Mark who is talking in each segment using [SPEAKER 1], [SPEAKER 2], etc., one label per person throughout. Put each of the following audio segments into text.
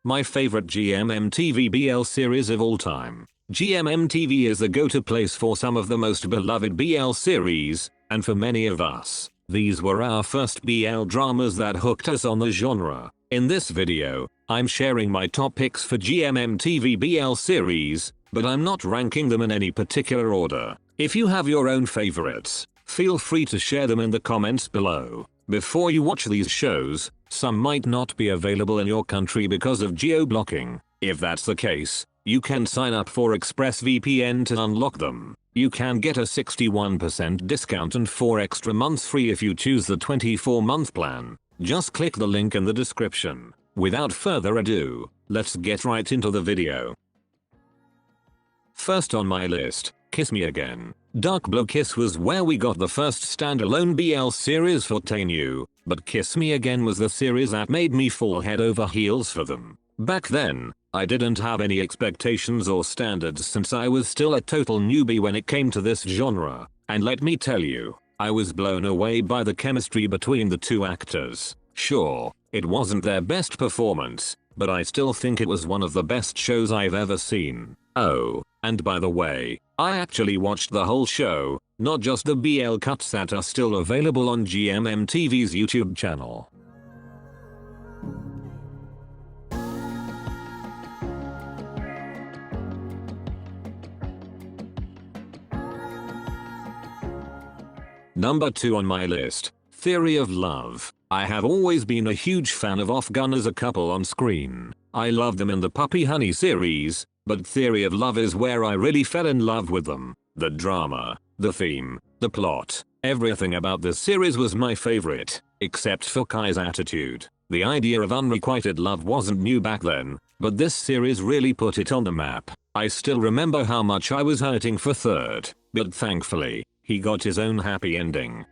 [SPEAKER 1] my favorite GMMTV BL series of all time. GMMTV is the go-to place for some of the most beloved BL series, and for many of us, these were our first BL dramas that hooked us on the genre. In this video, I'm sharing my top picks for GMMTV BL series, but I'm not ranking them in any particular order. If you have your own favorites, feel free to share them in the comments below. Before you watch these shows, some might not be available in your country because of geo-blocking. If that's the case, you can sign up for ExpressVPN to unlock them. You can get a 61% discount and 4 extra months free if you choose the 24-month plan. Just click the link in the description. Without further ado, let's get right into the video. First on my list, Kiss Me Again. Dark Blue Kiss was where we got the first standalone BL series for Tainu, but Kiss Me Again was the series that made me fall head over heels for them. Back then, I didn't have any expectations or standards since I was still a total newbie when it came to this genre, and let me tell you, I was blown away by the chemistry between the two actors. Sure, it wasn't their best performance, but I still think it was one of the best shows I've ever seen. Oh, and by the way, I actually watched the whole show, not just the BL cuts that are still available on GMMTV's YouTube channel. Number 2 on my list, Theory of Love. I have always been a huge fan of Afghan as a couple on screen. I loved them in the Puppy Honey series, but Theory of Love is where I really fell in love with them. The drama, the theme, the plot, everything about this series was my favorite, except for Kai's attitude. The idea of unrequited love wasn't new back then, but this series really put it on the map. I still remember how much I was hurting for Third, but thankfully, he got his own happy ending.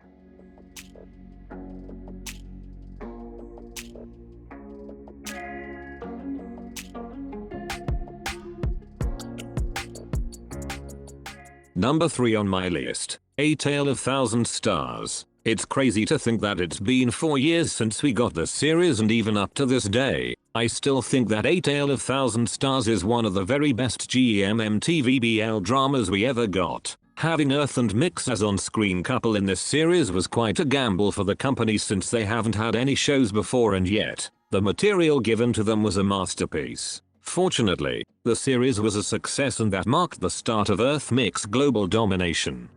[SPEAKER 1] Number 3 on my list, A Tale of Thousand Stars. It's crazy to think that it's been 4 years since we got this series, and even up to this day, I still think that A Tale of Thousand Stars is one of the very best GMMTV BL dramas we ever got. Having Earth and Mix as on-screen couple in this series was quite a gamble for the company since they haven't had any shows before, and yet, the material given to them was a masterpiece. Fortunately, the series was a success, and that marked the start of Earth Mix global domination.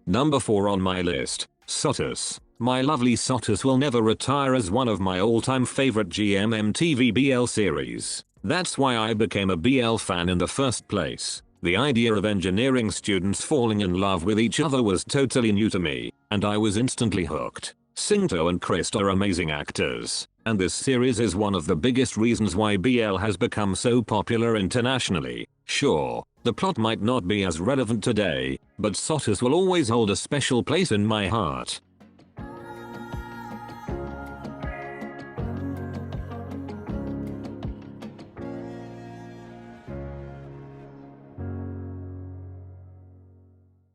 [SPEAKER 1] Number 4 on my list, Sotus. My lovely Sotus will never retire as one of my all-time favorite GMMTV BL series. That's why I became a BL fan in the first place. The idea of engineering students falling in love with each other was totally new to me, and I was instantly hooked. Singto and Christ are amazing actors, and this series is one of the biggest reasons why BL has become so popular internationally. Sure, the plot might not be as relevant today, but Sotus will always hold a special place in my heart.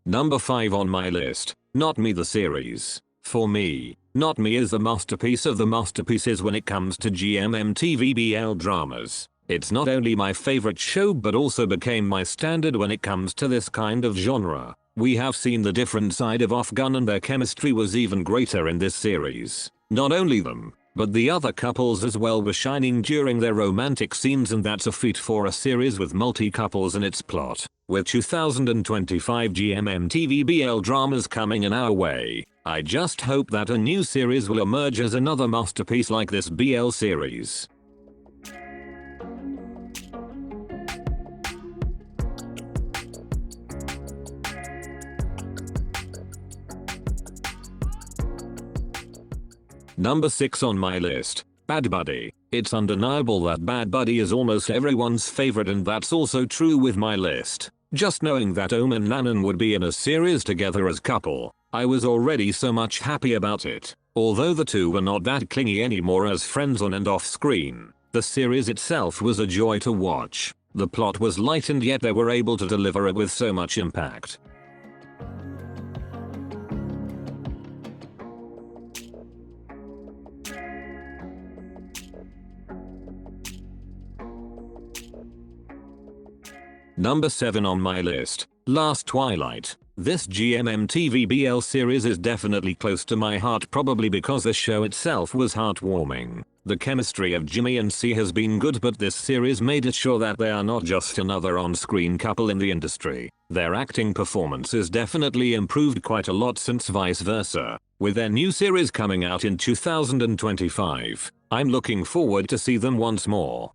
[SPEAKER 1] Number 5 on my list, Not Me the series. For me, Not Me is the masterpiece of the masterpieces when it comes to GMMTV BL dramas. It's not only my favorite show but also became my standard when it comes to this kind of genre. We have seen the different side of Afghan, and their chemistry was even greater in this series. Not only them, but the other couples as well were shining during their romantic scenes, and that's a feat for a series with multi-couples in its plot. With 2025 GMMTV BL dramas coming in our way, I just hope that a new series will emerge as another masterpiece like this BL series. Number 6 on my list, Bad Buddy. It's undeniable that Bad Buddy is almost everyone's favorite, and that's also true with my list. Just knowing that Om and Nanan would be in a series together as couple, I was already so much happy about it. Although the two were not that clingy anymore as friends on and off screen, the series itself was a joy to watch. The plot was light and yet they were able to deliver it with so much impact. Number 7 on my list, Last Twilight. This GMMTV BL series is definitely close to my heart, probably because the show itself was heartwarming. The chemistry of Jimmy and C has been good, but this series made it sure that they are not just another on-screen couple in the industry. Their acting performance is definitely improved quite a lot since Vice Versa. With their new series coming out in 2025, I'm looking forward to see them once more.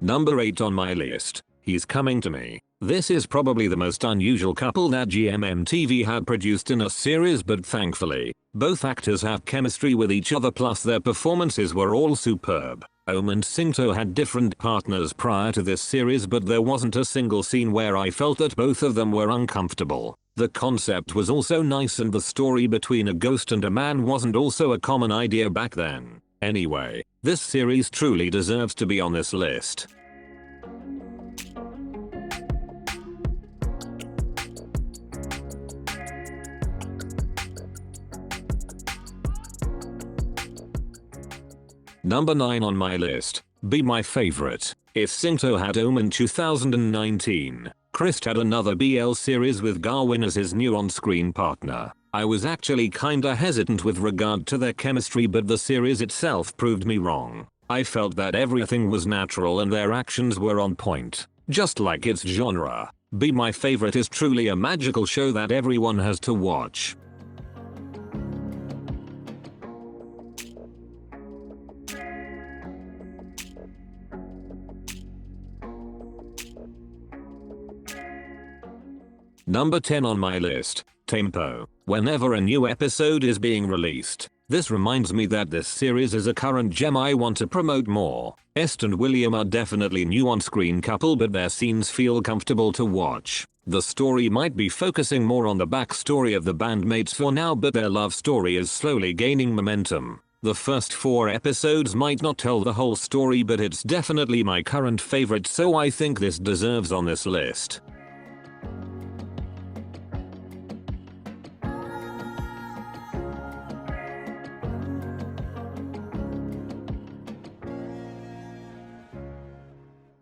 [SPEAKER 1] Number 8 on my list, He's Coming to Me. This is probably the most unusual couple that GMMTV had produced in a series, but thankfully, both actors have chemistry with each other, plus their performances were all superb. Om and Singto had different partners prior to this series, but there wasn't a single scene where I felt that both of them were uncomfortable. The concept was also nice, and the story between a ghost and a man wasn't also a common idea back then. Anyway, this series truly deserves to be on this list. Number 9 on my list, Be My Favorite. If Singto had Om in 2019, Chris had another BL series with Garwin as his new on-screen partner. I was actually kinda hesitant with regard to their chemistry, but the series itself proved me wrong. I felt that everything was natural and their actions were on point, just like its genre. Be My Favorite is truly a magical show that everyone has to watch. Number 10 on my list, Tempo. Whenever a new episode is being released, this reminds me that this series is a current gem I want to promote more. Est and William are definitely new on-screen couple, but their scenes feel comfortable to watch. The story might be focusing more on the backstory of the bandmates for now, but their love story is slowly gaining momentum. The first 4 episodes might not tell the whole story, but it's definitely my current favorite, so I think this deserves on this list.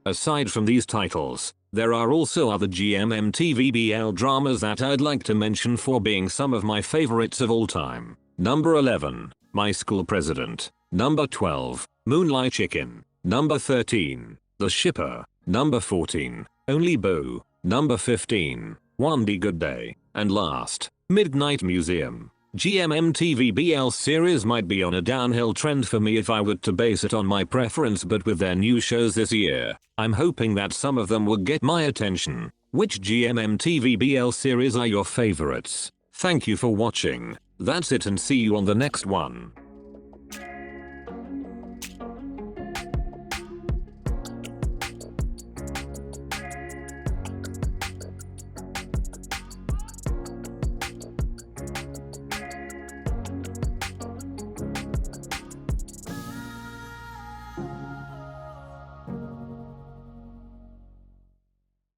[SPEAKER 1] Aside from these titles, there are also other GMMTV BL dramas that I'd like to mention for being some of my favorites of all time. Number 11, My School President. Number 12, Moonlight Chicken. Number 13, The Shipper. Number 14, Only Boo. Number 15, One D Good Day. And last, Midnight Museum. GMMTV BL series might be on a downhill trend for me if I were to base it on my preference, but with their new shows this year, I'm hoping that some of them will get my attention. Which GMMTV BL series are your favorites? Thank you for watching. That's it, and see you on the next one.